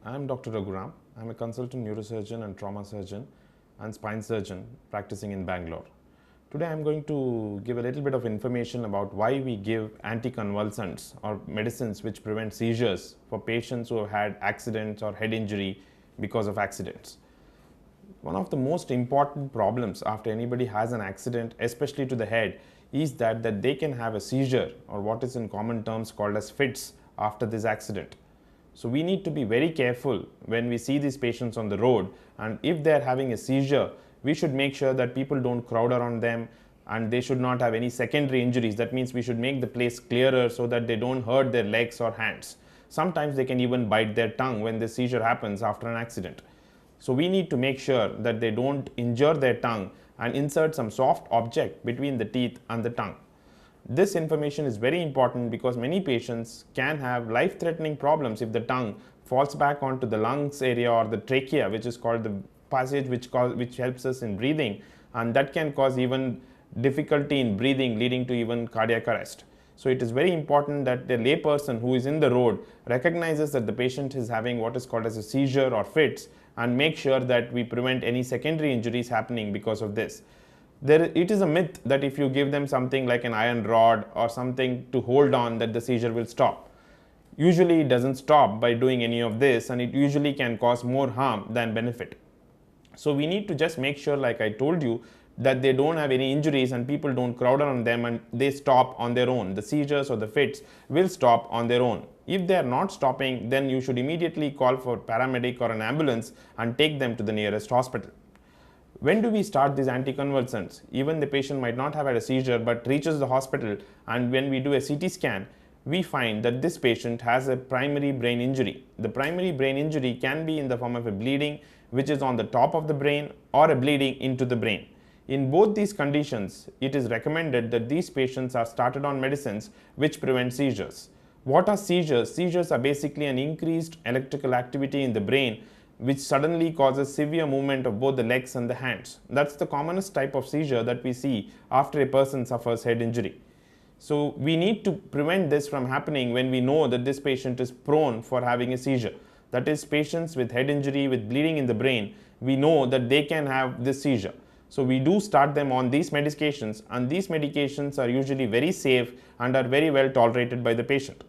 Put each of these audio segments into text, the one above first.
I'm Dr. Raghuram. I'm a consultant neurosurgeon and trauma surgeon and spine surgeon practicing in Bangalore. Today I'm going to give a little bit of information about why we give anticonvulsants or medicines which prevent seizures for patients who have had accidents or head injury because of accidents. One of the most important problems after anybody has an accident, especially to the head, is that they can have a seizure, or what is in common terms called as fits, after this accident. So we need to be very careful when we see these patients on the road, and if they are having a seizure, we should make sure that people don't crowd around them and they should not have any secondary injuries. That means we should make the place clearer so that they don't hurt their legs or hands. Sometimes they can even bite their tongue when the seizure happens after an accident. So we need to make sure that they don't injure their tongue and insert some soft object between the teeth and the tongue. This information is very important because many patients can have life-threatening problems if the tongue falls back onto the lungs area or the trachea, which is called the passage which helps us in breathing, and that can cause even difficulty in breathing, leading to even cardiac arrest. So it is very important that the layperson who is in the road recognizes that the patient is having what is called as a seizure or fits, and make sure that we prevent any secondary injuries happening because of this. It is a myth that if you give them something like an iron rod or something to hold on, that the seizure will stop. Usually it doesn't stop by doing any of this, and it usually can cause more harm than benefit. So we need to just make sure, like I told you, that they don't have any injuries and people don't crowd around them and they stop on their own. The seizures or the fits will stop on their own. If they are not stopping, then you should immediately call for paramedic or an ambulance and take them to the nearest hospital. When do we start these anticonvulsants? Even the patient might not have had a seizure but reaches the hospital, and when we do a CT scan, we find that this patient has a primary brain injury. The primary brain injury can be in the form of a bleeding which is on the top of the brain or a bleeding into the brain. In both these conditions, it is recommended that these patients are started on medicines which prevent seizures. What are seizures? Seizures are basically an increased electrical activity in the brain which suddenly causes severe movement of both the legs and the hands. That's the commonest type of seizure that we see after a person suffers head injury. So we need to prevent this from happening when we know that this patient is prone for having a seizure. That is, patients with head injury with bleeding in the brain, we know that they can have this seizure. So we do start them on these medications, and these medications are usually very safe and are very well tolerated by the patient.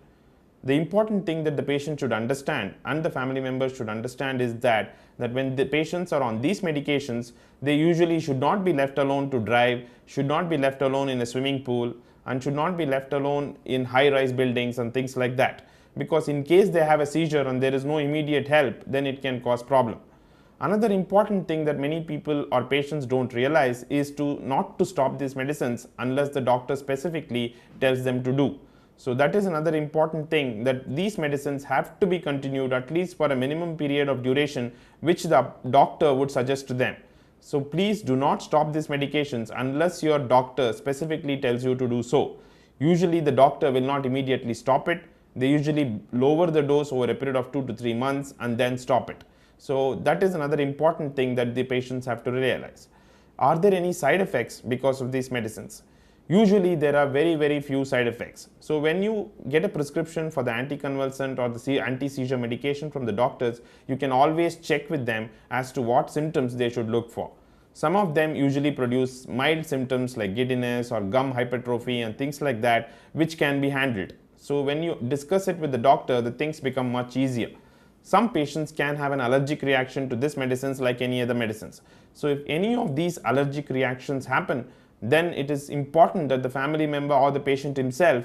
The important thing that the patient should understand and the family members should understand is that when the patients are on these medications, they usually should not be left alone to drive, should not be left alone in a swimming pool, and should not be left alone in high-rise buildings and things like that. Because in case they have a seizure and there is no immediate help, then it can cause problem. Another important thing that many people or patients don't realize is not to stop these medicines unless the doctor specifically tells them to do. So that is another important thing, that these medicines have to be continued at least for a minimum period of duration which the doctor would suggest to them. So please do not stop these medications unless your doctor specifically tells you to do so. Usually the doctor will not immediately stop it. They usually lower the dose over a period of 2 to 3 months and then stop it. So that is another important thing that the patients have to realize. Are there any side effects because of these medicines? Usually there are very few side effects. So when you get a prescription for the anticonvulsant or the anti-seizure medication from the doctors, you can always check with them as to what symptoms they should look for. Some of them usually produce mild symptoms like giddiness or gum hypertrophy and things like that, which can be handled. So when you discuss it with the doctor, the things become much easier. Some patients can have an allergic reaction to these medicines like any other medicines. So if any of these allergic reactions happen, then it is important that the family member or the patient himself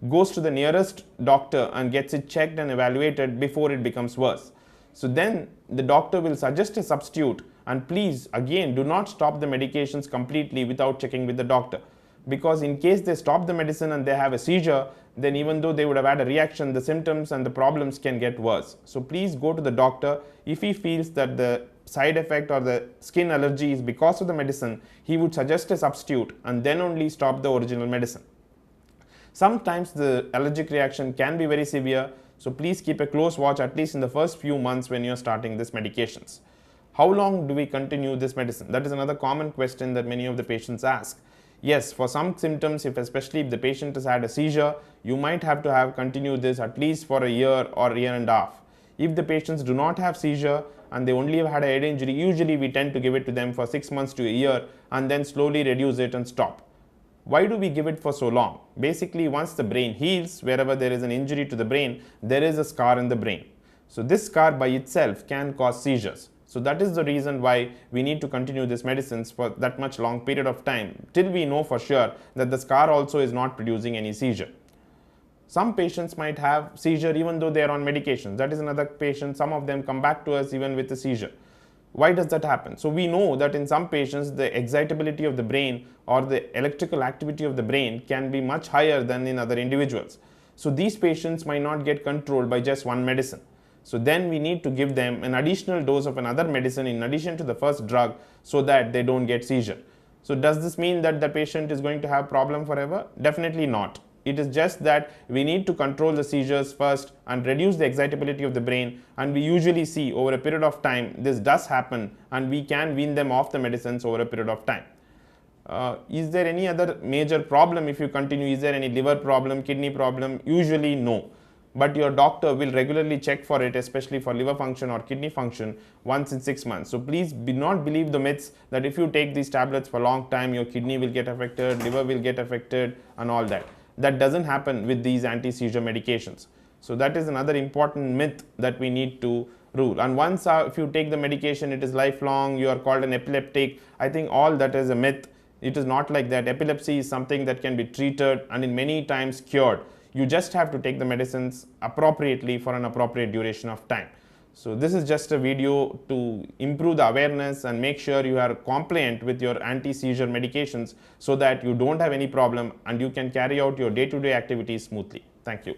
goes to the nearest doctor and gets it checked and evaluated before it becomes worse. So then the doctor will suggest a substitute, and please again do not stop the medications completely without checking with the doctor. Because in case they stop the medicine and they have a seizure, then even though they would have had a reaction, the symptoms and the problems can get worse. So please go to the doctor. If he feels that the side effect or the skin allergy is because of the medicine, he would suggest a substitute and then only stop the original medicine. Sometimes the allergic reaction can be very severe, so please keep a close watch at least in the first few months when you are starting these medications. How long do we continue this medicine? That is another common question that many of the patients ask. Yes, for some symptoms, especially if the patient has had a seizure, you might have to continue this at least for a year or a year and a half. If the patients do not have seizure and they only have had a head injury, usually we tend to give it to them for 6 months to a year and then slowly reduce it and stop. Why do we give it for so long? Basically, once the brain heals, wherever there is an injury to the brain, there is a scar in the brain. So this scar by itself can cause seizures. So that is the reason why we need to continue these medicines for that much long period of time till we know for sure that the scar also is not producing any seizure. Some patients might have seizure even though they are on medications. That is another patient. Some of them come back to us even with a seizure. Why does that happen? So we know that in some patients the excitability of the brain or the electrical activity of the brain can be much higher than in other individuals. So these patients might not get controlled by just one medicine. So then we need to give them an additional dose of another medicine in addition to the first drug so that they don't get seizure. So does this mean that the patient is going to have problem forever? Definitely not. It is just that we need to control the seizures first and reduce the excitability of the brain, and we usually see over a period of time this does happen and we can wean them off the medicines over a period of time. Is there any other major problem if you continue? Is there any liver problem, kidney problem? Usually no. But your doctor will regularly check for it, especially for liver function or kidney function, once in 6 months. So please do not believe the myths that if you take these tablets for a long time, your kidney will get affected, liver will get affected and all that. That doesn't happen with these anti-seizure medications. So that is another important myth that we need to rule. And once if you take the medication, it is lifelong, you are called an epileptic. I think all that is a myth. It is not like that. Epilepsy is something that can be treated and in many times cured. You just have to take the medicines appropriately for an appropriate duration of time. So this is just a video to improve the awareness and make sure you are compliant with your anti-seizure medications so that you don't have any problem and you can carry out your day-to-day activities smoothly. Thank you.